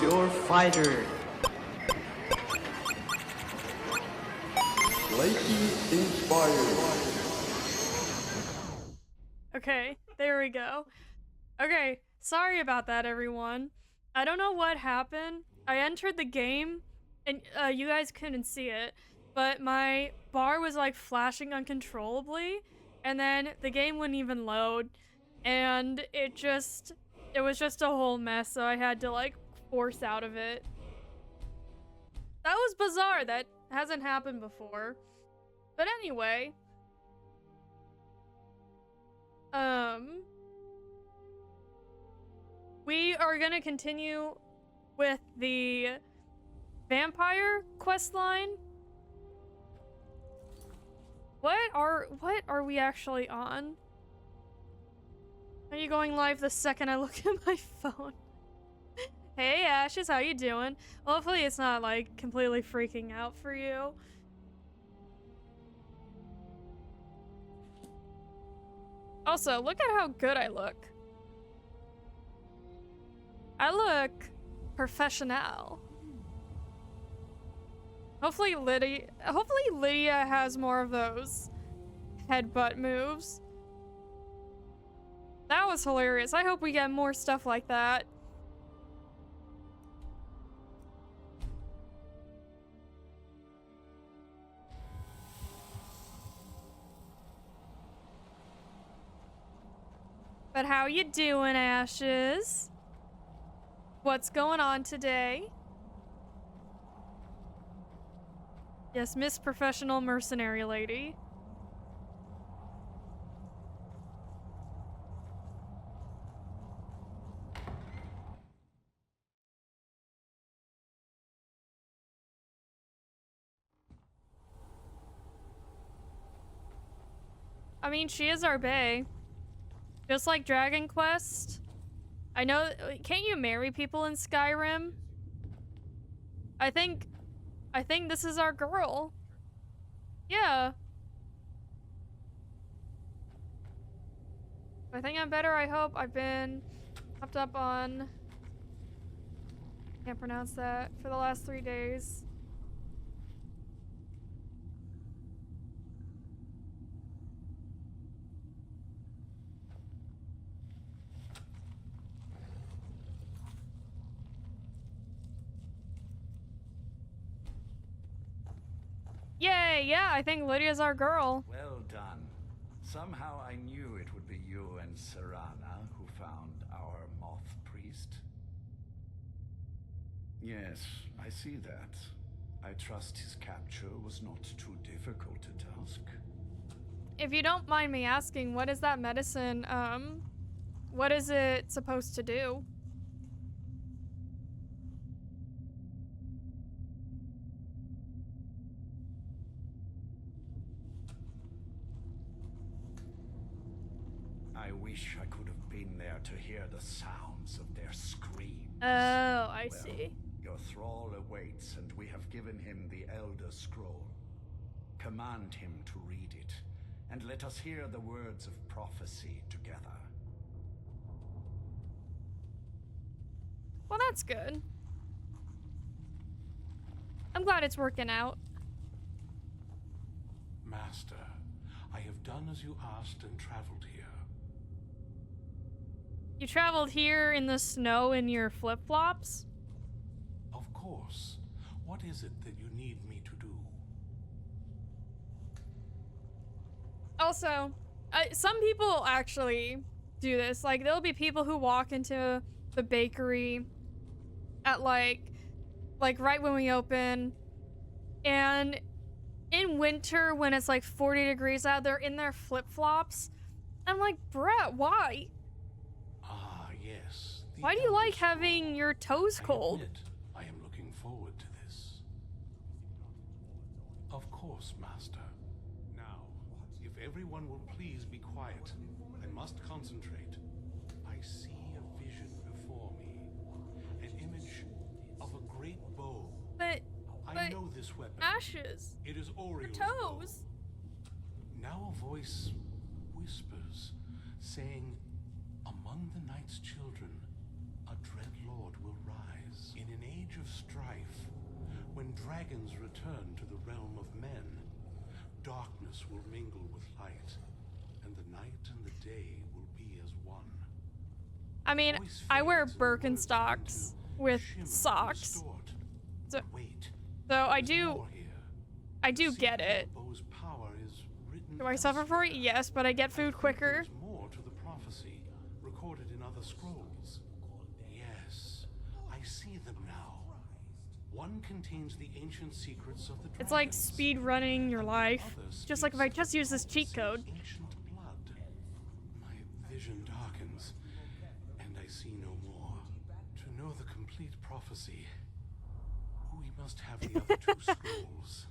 Choose your fighter. Lightning inspired. Okay, there we go. Okay, sorry about that, everyone. I don't know what happened. I entered the game, and you guys couldn't see it, but my bar was like flashing uncontrollably, and then the game wouldn't even load, and it was just a whole mess, so I had to like force out of it. That was bizarre. That hasn't happened before. But anyway, we are gonna continue with the vampire quest line. What are we actually on? Are you going live the second I look at my phone? Hey Ashes, how you doing? Well, hopefully it's not like completely freaking out for you. Also, look at how good I look. I look professional. Hopefully Lydia has more of those headbutt moves. That was hilarious. I hope we get more stuff like that. But how you doing, Ashes? What's going on today? Yes, Miss Professional Mercenary Lady. I mean, she is our bae. Just like Dragon Quest. I know, can't you marry people in Skyrim? I think this is our girl. Yeah. I think I'm better, I hope. I've been hopped up on... Can't pronounce that. For the last 3 days. Yay, yeah, I think Lydia's our girl. Well done. Somehow I knew it would be you and Serena who found our moth priest. Yes, I see that. I trust his capture was not too difficult a task. If you don't mind me asking, what is that medicine, what is it supposed to do? I wish I could have been there to hear the sounds of their screams. Oh, I see. Your thrall awaits, and we have given him the Elder Scroll. Command him to read it, and let us hear the words of prophecy together. Well, that's good. I'm glad it's working out. Master, I have done as you asked and traveled here. You traveled here in the snow in your flip-flops? Of course. What is it that you need me to do? Also, some people actually do this. Like, there'll be people who walk into the bakery at like right when we open, and in winter when it's like 40 degrees out, they're in their flip-flops. I'm like, Brett, why? Ah, yes. Why do you like having your toes cold? I am looking forward to this. Of course, Master. Now, if everyone will please be quiet, I must concentrate. I see a vision before me. An image of a great bow. But I know this weapon. Ashes. It is Oriel's Your bow. toes. Now a voice whispers, saying, among the night's children, a dread lord will rise. In an age of strife, when dragons return to the realm of men, darkness will mingle with light, and the night and the day will be as one. I mean, Voice I wear fades and words begin Birkenstocks to with shimmer and socks. distort. So, Wait, so I there's do more here. I do The get secret it. of Bo's power is written Do I suffer for it? elsewhere. Yes, but I get I food think quicker. there's more to the prophecy recorded in other scrolls. Yes, I see them now. One contains the ancient secrets of the dragons. It's like speed running your life. Just like if I just use this cheat code. Ancient blood. My vision darkens, and I see no more. To know the complete prophecy, we must have the other two scrolls.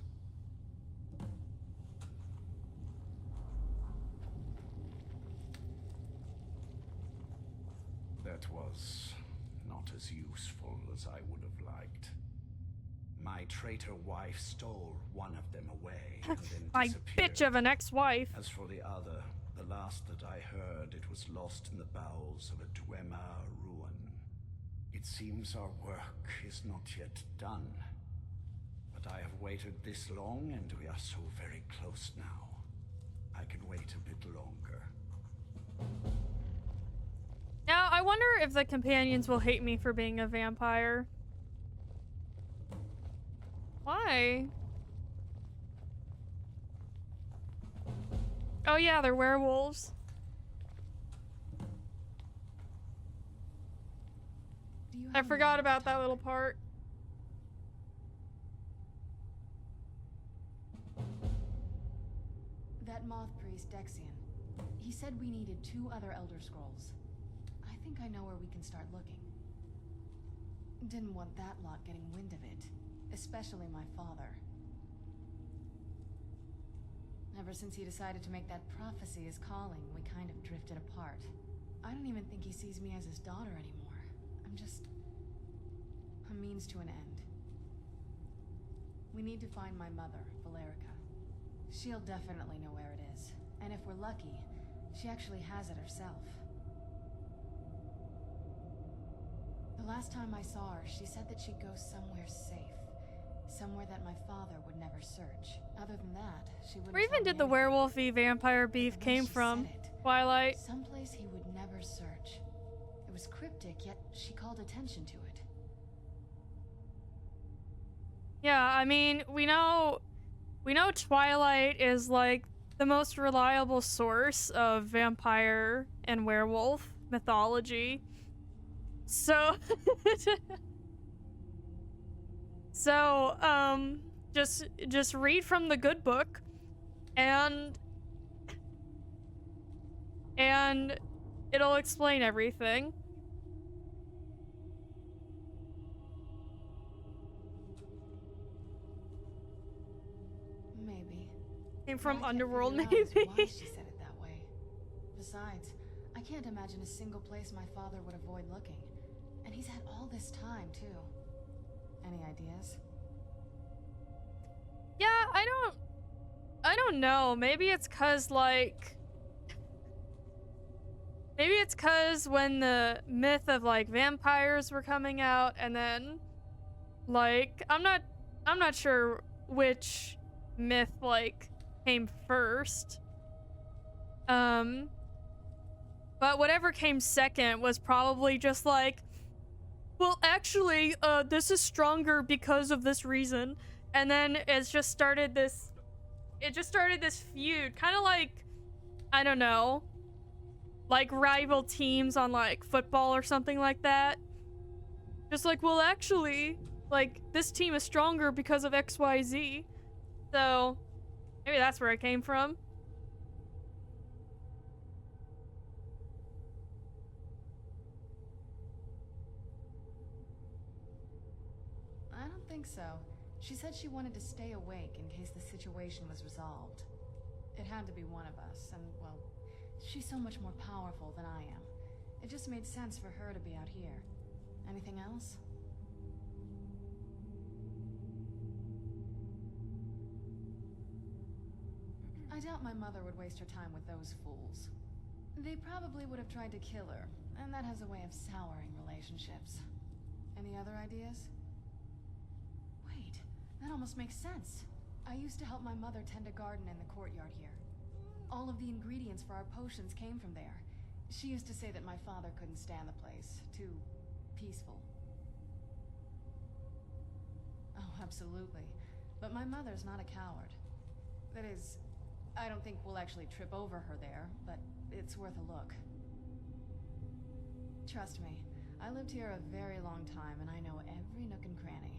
That was not as useful as I would have liked. My traitor wife stole one of them away and then My disappeared. bitch of an ex-wife. As for the other, the last that I heard, it was lost in the bowels of a Dwemer ruin. It seems our work is not yet done. But I have waited this long, and we are so very close now. I can wait a bit longer. Now, I wonder if the companions will hate me for being a vampire. Why? Oh yeah, they're werewolves. I forgot about that little part. That moth priest, Dexian. He said we needed 2 other Elder Scrolls. I think I know where we can start looking. Didn't want that lot getting wind of it. Especially my father. Ever since he decided to make that prophecy his calling, we kind of drifted apart. I don't even think he sees me as his daughter anymore. I'm just a means to an end. We need to find my mother, Valerica. She'll definitely know where it is. And if we're lucky, she actually has it herself. The last time I saw her, she said that she'd go somewhere safe. Somewhere that my father would never search. Other than that, she wouldn't. Where even did the werewolfy vampire beef came from? Twilight. Someplace he would never search. It was cryptic, yet she called attention to it. Yeah, I mean, we know Twilight is like the most reliable source of vampire and werewolf mythology. So just read from the good book and it'll explain everything. Maybe. Came from But I can't Underworld, figure out maybe. is why she said it that way. Besides, I can't imagine a single place my father would avoid looking. And he's had all this time, too. Any ideas? Yeah, I don't know. Maybe it's cause like maybe it's cause when the myth of like vampires were coming out, and then like I'm not sure which myth like came first. But whatever came second was probably just like, well, actually, this is stronger because of this reason. And then it just started this feud. Kind of like, I don't know, like rival teams on like football or something like that. Just like, well, actually, like this team is stronger because of XYZ. So maybe that's where it came from. I don't think so. She said she wanted to stay awake in case the situation was resolved. It had to be one of us, and, well, she's so much more powerful than I am. It just made sense for her to be out here. Anything else? I doubt my mother would waste her time with those fools. They probably would have tried to kill her, and that has a way of souring relationships. Any other ideas? Wait, that almost makes sense. I used to help my mother tend a garden in the courtyard here. All of the ingredients for our potions came from there. She used to say that my father couldn't stand the place. Too peaceful. Oh, absolutely. But my mother's not a coward. That is, I don't think we'll actually trip over her there, but it's worth a look. Trust me, I lived here a very long time and I know every nook and cranny.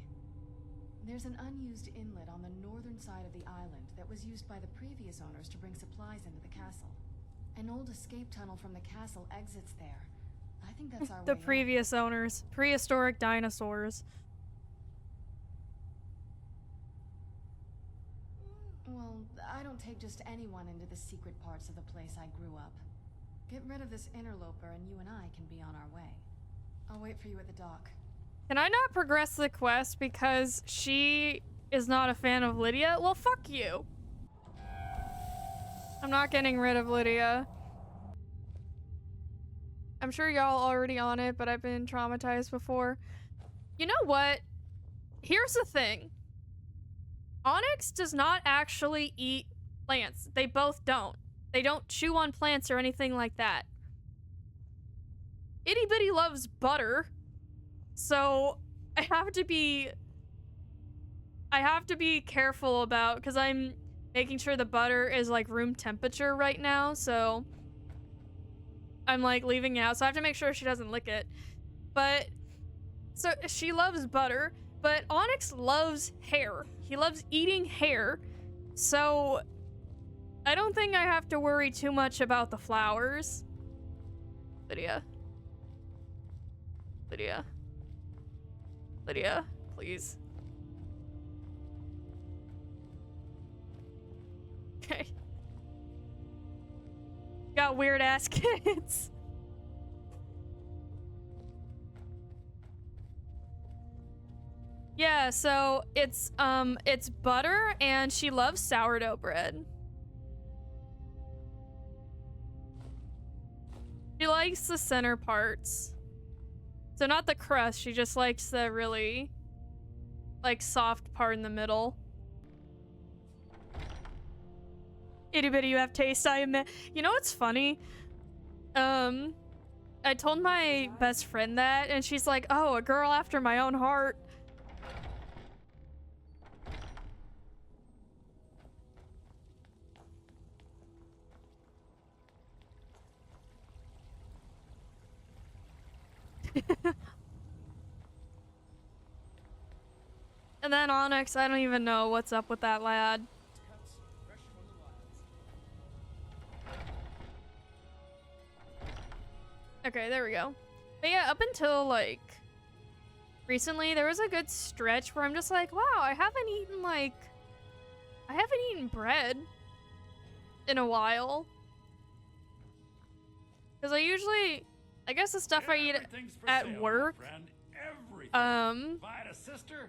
There's an unused inlet on the northern side of the island that was used by the previous owners to bring supplies into the castle. An old escape tunnel from the castle exits there. I think that's our The way out. previous owners. Prehistoric dinosaurs. Well, I don't take just anyone into the secret parts of the place I grew up. Get rid of this interloper and you and I can be on our way. I'll wait for you at the dock. Can I not progress the quest because she is not a fan of Lydia? Well, fuck you. I'm not getting rid of Lydia. I'm sure y'all already on it, but I've been traumatized before. You know what? Here's the thing. Onyx does not actually eat plants. They both don't. They don't chew on plants or anything like that. Itty Bitty loves butter. So I have to be careful about, because I'm making sure the butter is like room temperature right now, so I'm like leaving it out, so I have to make sure she doesn't lick it. But so she loves butter, but Onyx loves hair. He loves eating hair. So I don't think I have to worry too much about the flowers. Lydia. Lydia. Lydia, please. Okay. Got weird ass kids. Yeah, so it's butter and she loves sourdough bread. She likes the center parts. So not the crust, she just likes the really, like, soft part in the middle. Itty bitty, you have taste, I admit. You know what's funny? I told my best friend that, and she's like, oh, a girl after my own heart. And then Onyx, I don't even know what's up with that lad. Okay, there we go. But yeah, up until like recently, there was a good stretch where I'm just like, wow, I haven't eaten bread in a while. Because I guess the stuff I eat at work,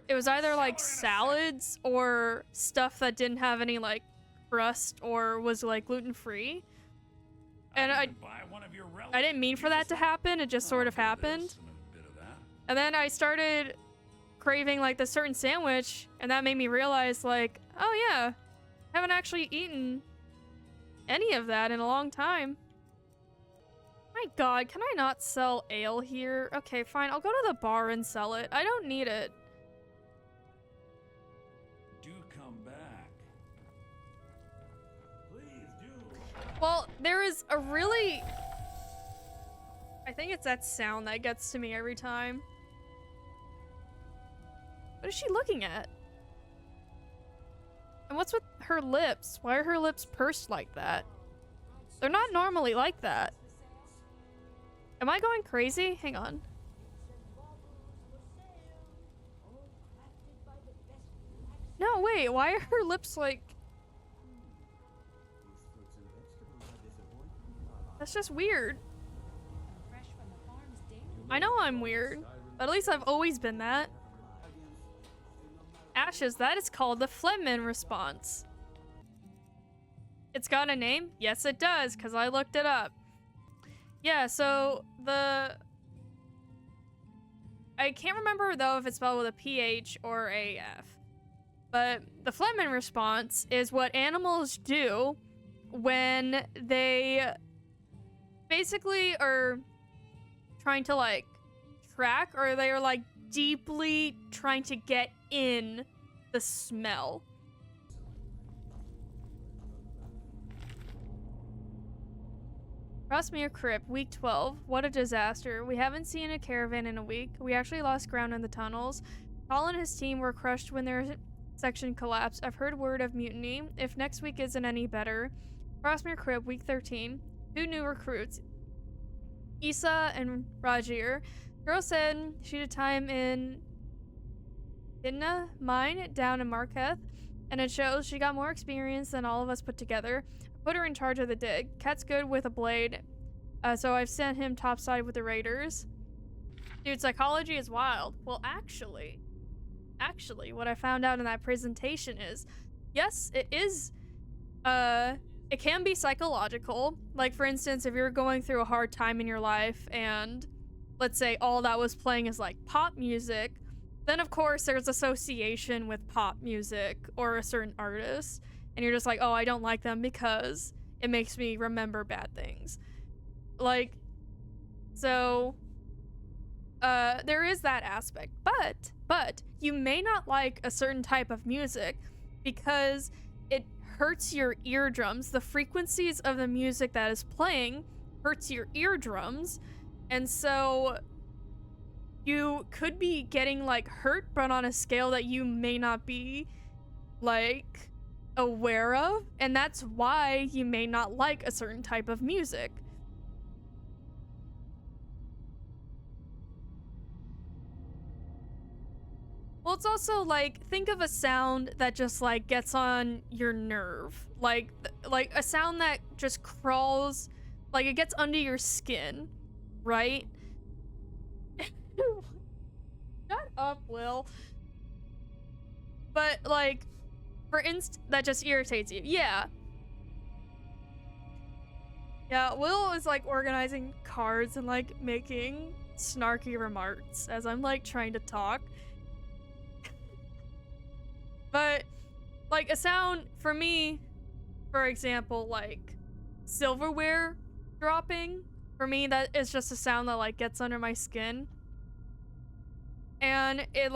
it was either like salads or stuff that didn't have any like crust or was like gluten-free. And I didn't mean for that to happen, it just sort of happened. And then I started craving like this certain sandwich, and that made me realize like, oh yeah, I haven't actually eaten any of that in a long time. My god, can I not sell ale here? Okay, fine, I'll go to the bar and sell it. I don't need it. Do come back. Please do. Well, there is a really... I think it's that sound that gets to me every time. What is she looking at? And what's with her lips? Why are her lips pursed like that? They're not normally like that. Am I going crazy? Hang on. No, wait, why are her lips like... That's just weird. I know I'm weird, but at least I've always been that. Ashes, that is called the Fleming response. It's got a name? Yes, it does, because I looked it up. Yeah, so I I can't remember though if it's spelled with a PH or a F. But the Flehmen response is what animals do when they basically are trying to like track, or they are like deeply trying to get in the smell. Frostmere Crypt, week 12. What a disaster. We haven't seen a caravan in a week. We actually lost ground in the tunnels. Paul and his team were crushed when their section collapsed. I've heard word of mutiny. If next week isn't any better. Frostmere Crypt, week 13. 2 new recruits. Issa and Rajir. Girl said she did time in Hidna mine down in Marketh, and it shows she got more experience than all of us put together. Put her in charge of the dig. Cat's good with a blade, so I've sent him topside with the raiders. Dude, psychology is wild. Well, actually, what I found out in that presentation is, yes, it is, it can be psychological. Like, for instance, if you're going through a hard time in your life and let's say all that was playing is like pop music, then of course there's association with pop music or a certain artist, and you're just like, oh, I don't like them because it makes me remember bad things. Like, so there is that aspect, but you may not like a certain type of music because it hurts your eardrums. The frequencies of the music that is playing hurts your eardrums, and so you could be getting like hurt, but on a scale that you may not be like aware of, and that's why you may not like a certain type of music. Well, it's also like, think of a sound that just like gets on your nerve, like a sound that just crawls, like it gets under your skin, right? Shut up, Will. But like, for instance, that just irritates you. Yeah, Will is like organizing cards and like making snarky remarks as I'm like trying to talk. But like a sound for me, for example, like silverware dropping, for me that is just a sound that like gets under my skin. And it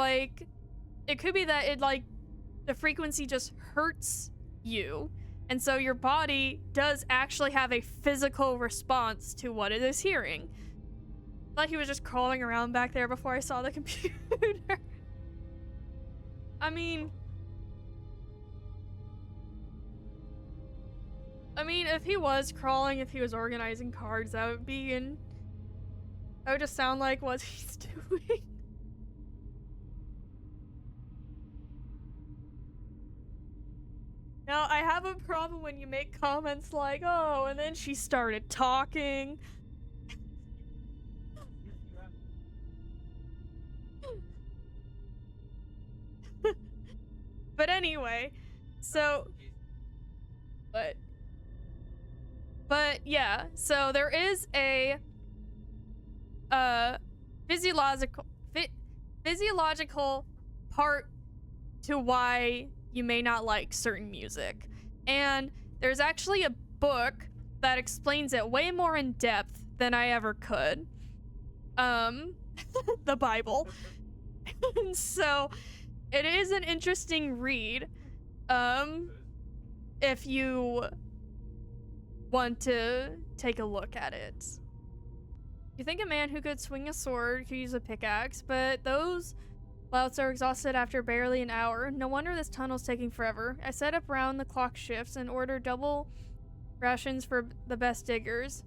could be that it like, the frequency just hurts you. And so your body does actually have a physical response to what it is hearing. Like he was just crawling around back there before I saw the computer. I mean, if he was crawling, if he was organizing cards, that would just sound like what he's doing. Now, I have a problem when you make comments like, oh, and then she started talking. But anyway, so, but yeah, so there is a physiological part to why you may not like certain music. And there's actually a book that explains it way more in depth than I ever could. The Bible. And so it is an interesting read. If you want to take a look at it. You think a man who could swing a sword could use a pickaxe, but those louts are exhausted after barely an hour. No wonder this tunnel's taking forever. I set up round the clock shifts and ordered double rations for the best diggers.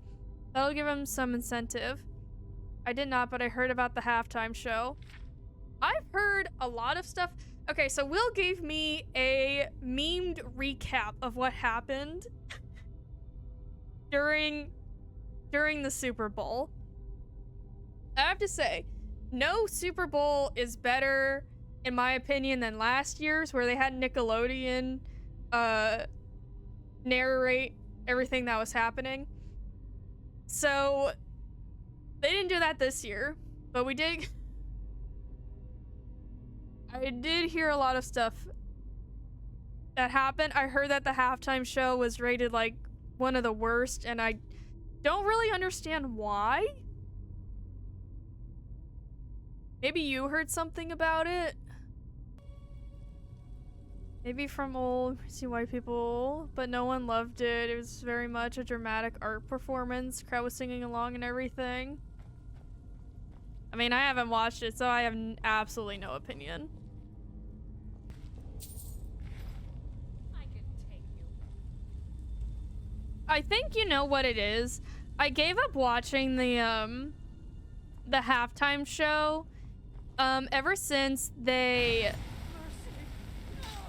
That'll give them some incentive. I did not, but I heard about the halftime show. I've heard a lot of stuff. Okay, so Will gave me a memed recap of what happened during the Super Bowl. I have to say, no Super Bowl is better, in my opinion, than last year's, where they had Nickelodeon narrate everything that was happening. So they didn't do that this year, but we did I did hear a lot of stuff that happened. I heard that the halftime show was rated like one of the worst, and I don't really understand why. Maybe you heard something about it? Maybe from old see white people, but no one loved it. It was very much a dramatic art performance. Crowd was singing along and everything. I mean, I haven't watched it, so I have absolutely no opinion. I can take you. I think you know what it is. I gave up watching the halftime show ever since they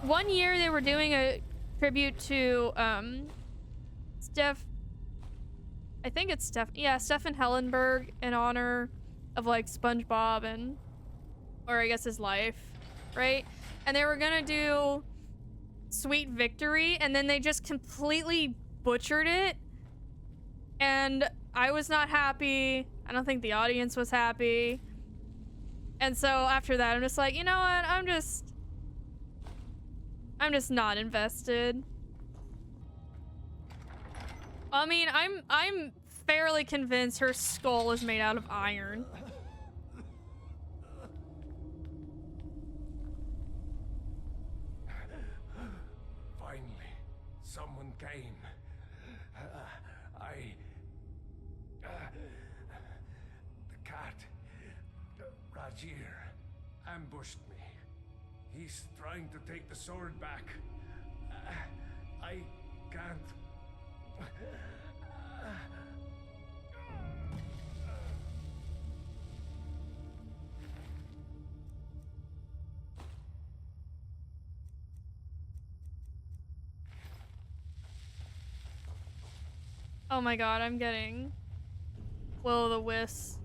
one year they were doing a tribute to Steph, I think it's Stefan Hellenberg, in honor of like SpongeBob and, or I guess his life, right? And they were gonna do Sweet Victory, and then they just completely butchered it, and I was not happy. I don't think the audience was happy. And so after that, I'm just like, you know what? I'm just not invested. I mean, I'm fairly convinced her skull is made out of iron. Finally, someone came. The cat, Rajir, ambushed me. He's trying to take the sword back. I can't. Oh my god, I'm getting will-o'-the-wisp.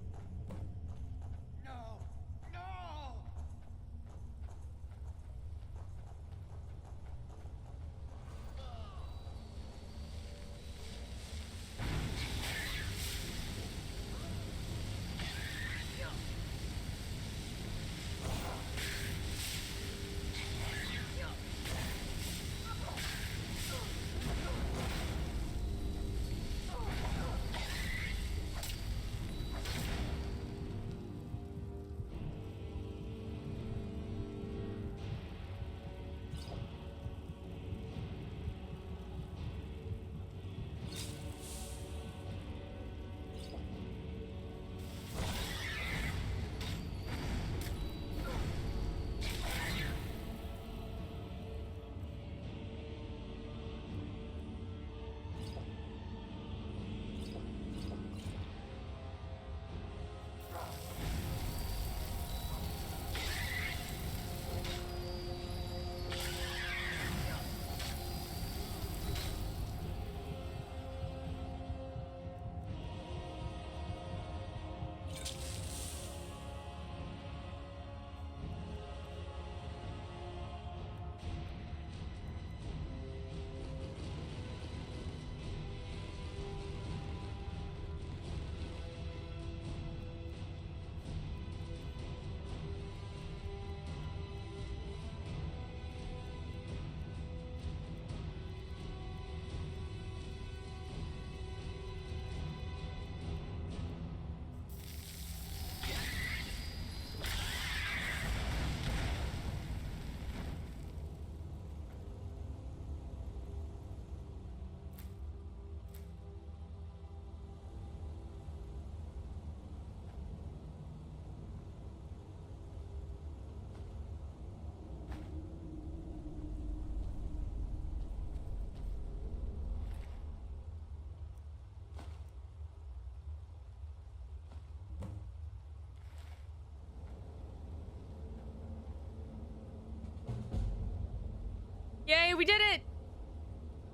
Yay, we did it!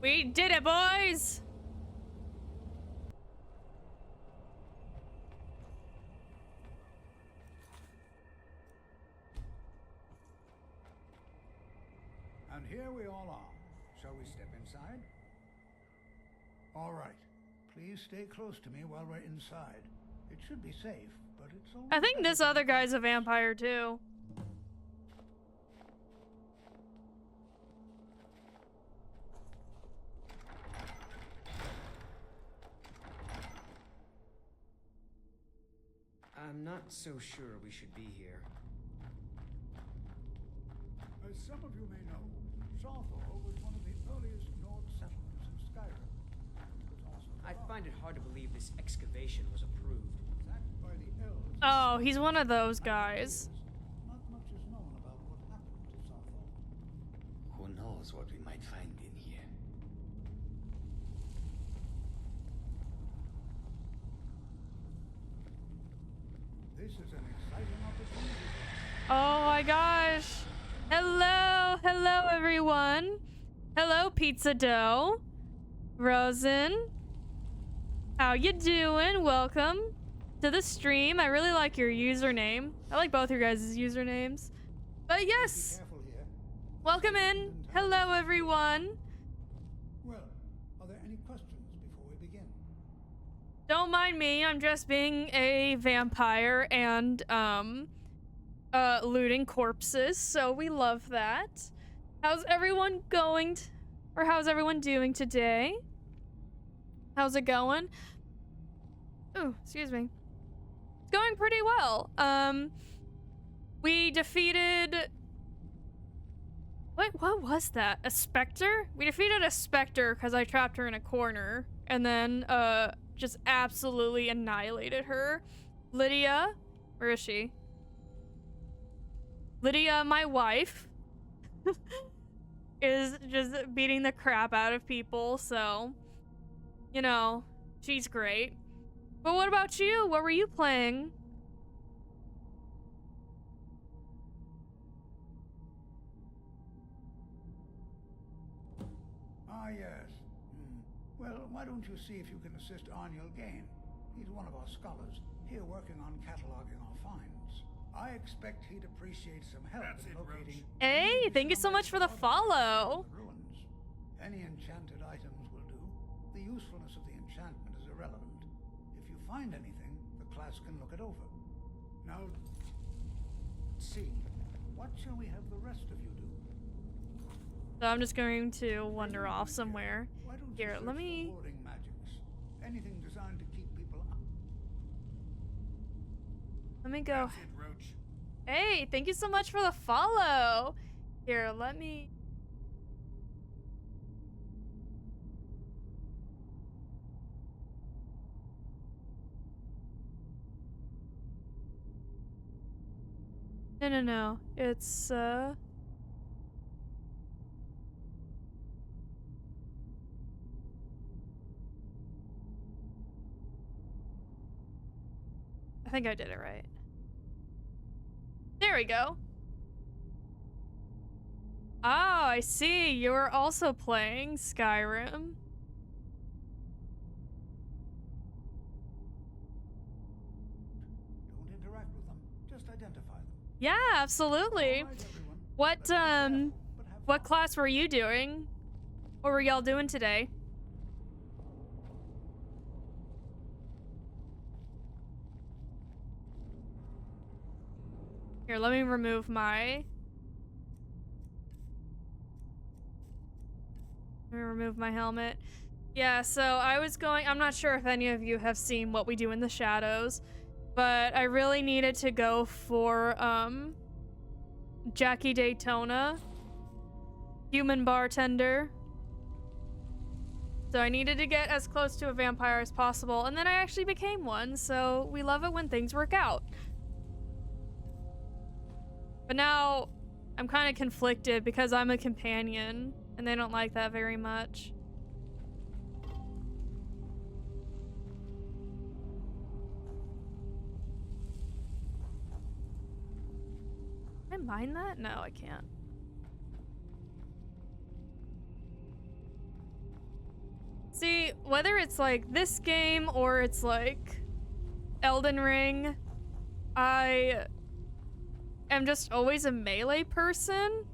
We did it, boys! And here we all are. Shall we step inside? All right. Please stay close to me while we're inside. It should be safe, but it's only... I think this other guy's a vampire too. I'm not so sure we should be here. As some of you may know, Sawthor was one of the earliest Nord settlements in Skyrim. It was also I find it hard to believe this excavation was approved. attacked by the elves. Oh, he's one of those guys. Not much is known about what happened to Sawthor. Who knows what we might find in here? This is an exciting opportunity. Oh my gosh. Hello, hello everyone. Hello pizza dough. Rosen. How you doing? Welcome to the stream. I really like your username. I like both your guys' usernames. But yes, Careful here. welcome in. Hello everyone. Well, are there any questions before we begin? Don't mind me. I'm just being a vampire and looting corpses, so we love that. How's everyone going or how's everyone doing today? How's it going? Ooh, excuse me. It's going pretty well. We defeated... Wait, what was that? A specter? We defeated a specter because I trapped her in a corner and then just absolutely annihilated her. Lydia, where is she? Lydia, my wife, is just beating the crap out of people, so, you know, she's great. But what about you? What were you playing? Ah, yes. Well, why don't you see if you can assist Arniel Gain? He's one of our scholars, here working on cataloging our finds. I expect he'd appreciate some help in locating... Hey, thank you so much for the follow. Ruins. Any enchanted items will do. The usefulness of the enchantment is irrelevant. If you find anything, the class can look it over. Now, see, what shall we have the rest of you do? So I'm just going to wander off somewhere. Why don't you Here, search let for me... warding magics? Anything designed to keep people up. Let me go. That's it, Roach. Hey, thank you so much for the follow. Here, let me... No. It's, I think I did it right. There we go. Oh, I see. You were also playing Skyrim. Don't interact with them. Just identify them. Yeah, absolutely. All right, everyone. What, Let's be careful, but have what fun. class were you doing? What were y'all doing today? Here, let me remove my... Let me remove my helmet. Yeah, so I was going... I'm not sure if any of you have seen What We Do in the Shadows, but I really needed to go for, Jackie Daytona. Human bartender. So I needed to get as close to a vampire as possible, and then I actually became one, so we love it when things work out. But now, I'm kind of conflicted because I'm a companion, and they don't like that very much. Can I mine that? No, I can't. See, whether it's like this game or it's like Elden Ring, I am just always a melee person.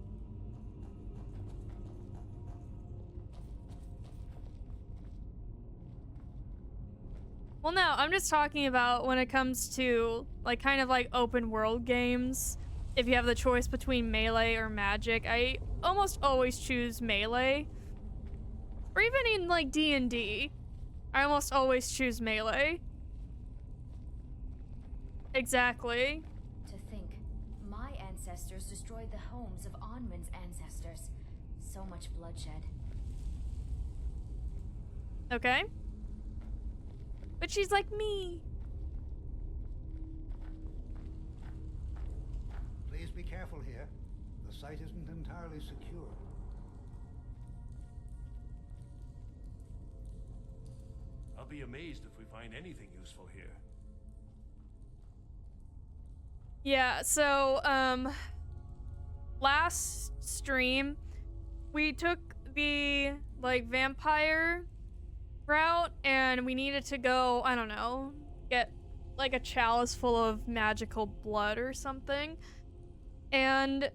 Well, no, I'm just talking about when it comes to like kind of like open world games. If you have the choice between melee or magic, I almost always choose melee. Or even in like D&D, I almost always choose melee. Exactly. To think, my ancestors destroyed the homes of Onryn's ancestors. So much bloodshed. Okay. But she's like me. Please be careful here. The site isn't entirely secure. I'll be amazed if we find anything useful here. Yeah, so, last stream, we took the, like, vampire route, and we needed to go, I don't know, get, like, a chalice full of magical blood or something. And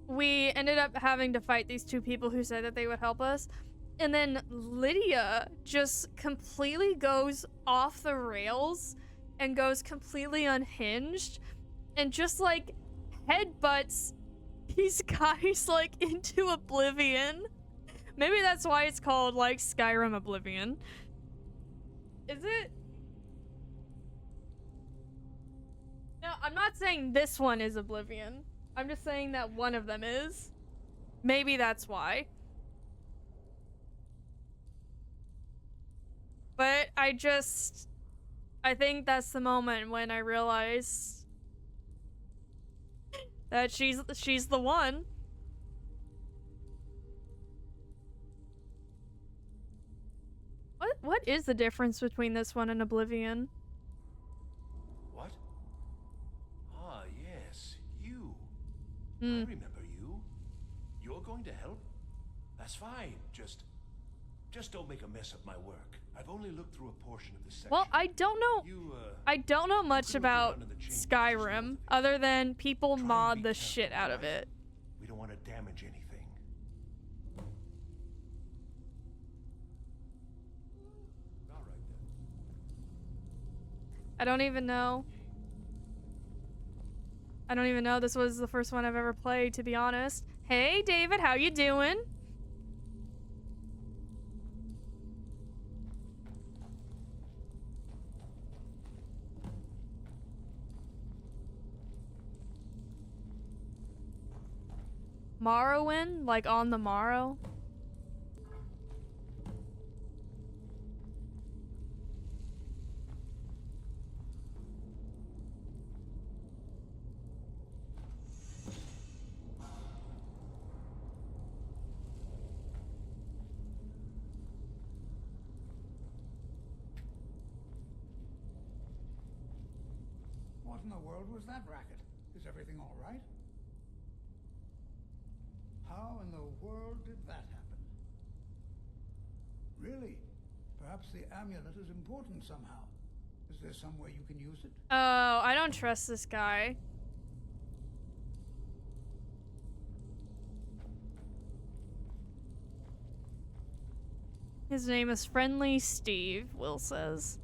we ended up having to fight these two people who said that they would help us. And then Lydia just completely goes off the rails and goes completely unhinged and just like headbutts these guys like into oblivion. Maybe that's why it's called like Skyrim Oblivion. Is it? No, I'm not saying this one is Oblivion. I'm just saying that one of them is. Maybe that's why. But I think that's the moment when I realized that she's the one. What is the difference between this one and Oblivion? What? Ah, yes, you. I Hmm. remember you. You're going to help? That's fine. Just don't make a mess of my work. I've only looked through a portion of this section. Well, I don't know. I don't know much about Skyrim other than people mod the shit out of it. We don't want to damage anything. All right then. I don't even know. I don't even know this was the first one I've ever played, to be honest. Hey, David, how you doing? Morrowind? Like on the morrow? What in the world was that racket? Is everything all right? How in the world did that happen? Really? Perhaps the amulet is important somehow. Is there some way you can use it? Oh, I don't trust this guy. His name is Friendly Steve, Will says.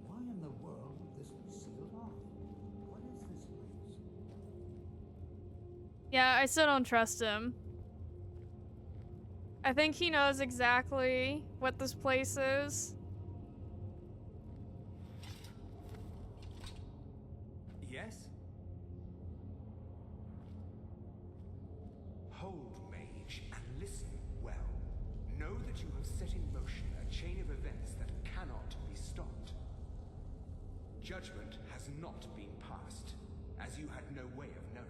Why in the world would this be sealed off? What is this place? Yeah, I still don't trust him. I think he knows exactly what this place is. Yes? Hold, mage, and listen well. Know that you have set in motion a chain of events that cannot be stopped. Judgment has not been passed, as you had no way of knowing.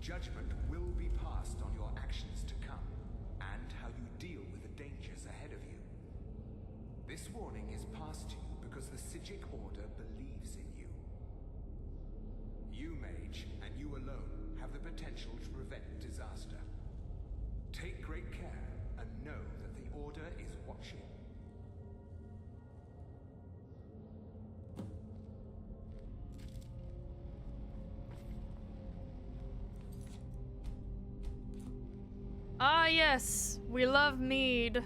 Judgment will be passed on your actions to come, and how you deal with the dangers ahead of you. This warning is passed to you because the Psijic Order believes in you. You, mage, and you alone, have the potential to prevent disaster. Take great care, know that the Order is watching. Ah, yes, we love mead.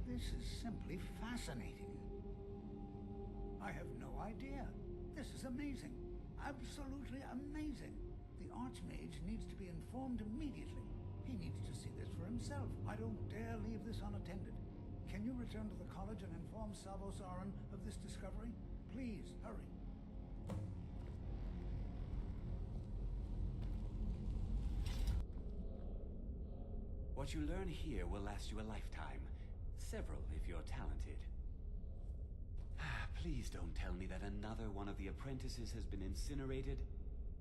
This is simply fascinating. I have no idea. This is amazing. Absolutely amazing. The Archmage needs to be informed immediately. He needs to see this for himself. I don't dare leave this unattended. Can you return to the college and inform Savos Aran of this discovery? Please, hurry. What you learn here will last you a lifetime. Several, if you're talented. Please don't tell me that another one of the apprentices has been incinerated.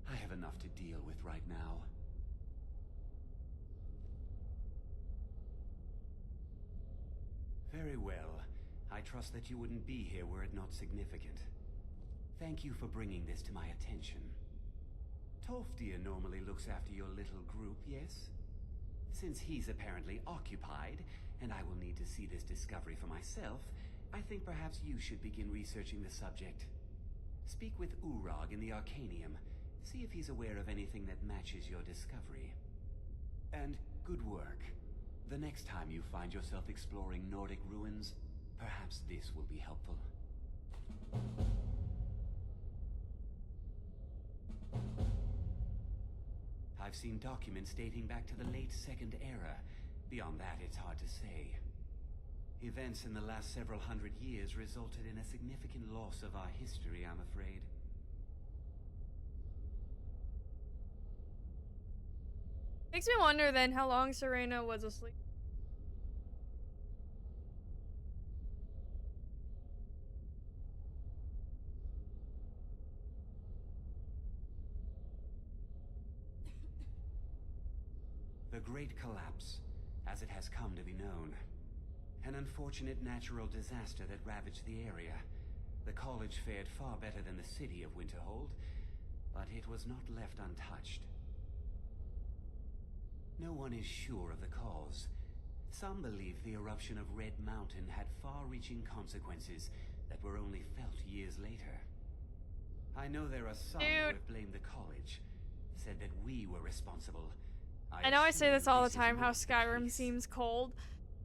I have enough to deal with right now. Very well. I trust that you wouldn't be here were it not significant. Thank you for bringing this to my attention. Tolfdir normally looks after your little group, yes? Since he's apparently occupied, and I will need to see this discovery for myself, I think perhaps you should begin researching the subject. Speak with Urag in the Arcanium. See if he's aware of anything that matches your discovery. And good work. The next time you find yourself exploring Nordic ruins, perhaps this will be helpful. I've seen documents dating back to the late Second Era. Beyond that, it's hard to say. Events in the last several hundred years resulted in a significant loss of our history, I'm afraid. Makes me wonder then how long Serena was asleep. The Great Collapse, as it has come to be known. An unfortunate natural disaster that ravaged the area. The college fared far better than the city of Winterhold, but it was not left untouched. No one is sure of the cause. Some believe the eruption of Red Mountain had far-reaching consequences that were only felt years later. I know there are some who have blamed the college, said that we were responsible. I know I say this all the time, how Skyrim seems cold,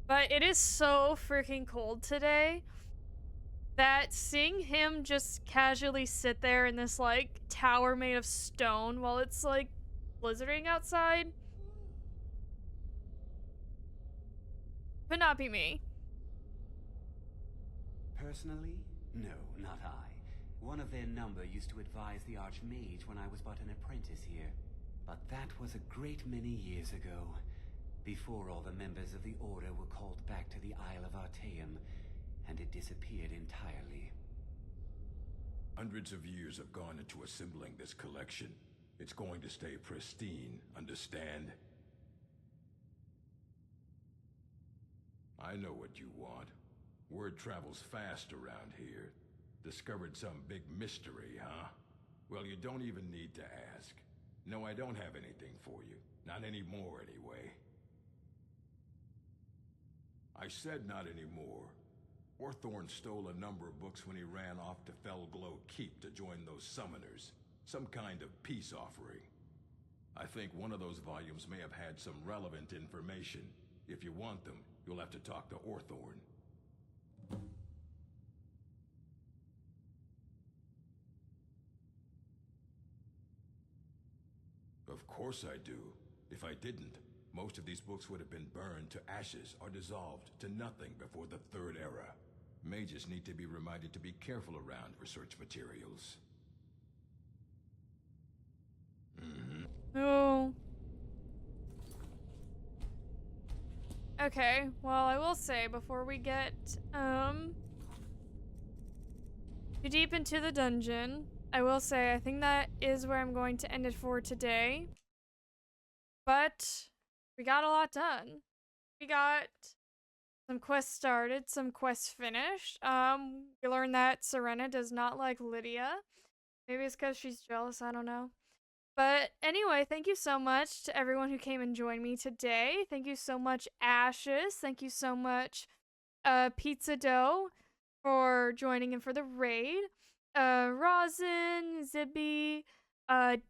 but it is so freaking cold today that seeing him just casually sit there in this, like, tower made of stone while it's, like, blizzarding outside could not be me. Personally, no, not I. One of their number used to advise the Archmage when I was but an apprentice here. But that was a great many years ago, before all the members of the Order were called back to the Isle of Artaeum, and it disappeared entirely. Hundreds of years have gone into assembling this collection. It's going to stay pristine, understand? I know what you want. Word travels fast around here. Discovered some big mystery, huh? Well, you don't even need to ask. No, I don't have anything for you. Not anymore, anyway. I said not anymore. Orthorn stole a number of books when he ran off to Felglow Keep to join those summoners. Some kind of peace offering. I think one of those volumes may have had some relevant information. If you want them, you'll have to talk to Orthorn. Of course I do. If I didn't, most of these books would have been burned to ashes or dissolved to nothing before the Third Era. Mages need to be reminded to be careful around research materials. Oh. Okay, well, I will say before we get too deep into the dungeon, I will say I think that is where I'm going to end it for today. But we got a lot done. We got Some quests started, some quests finished. We learned that Serena does not like Lydia. Maybe it's because she's jealous, I don't know. But anyway, thank you so much to everyone who came and joined me today. Thank you so much, Ashes. Thank you so much, Pizza Dough, for joining in for the raid. Rosin, Zibby,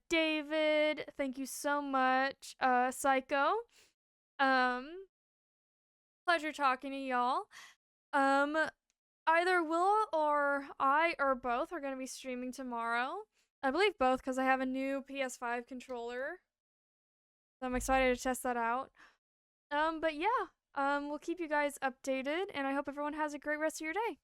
David, thank you so much. Psycho. Pleasure talking to y'all. Either Willa or I or both are going to be streaming tomorrow. I believe both because I have a new PS5 controller. So I'm excited to test that out. But yeah, we'll keep you guys updated and I hope everyone has a great rest of your day.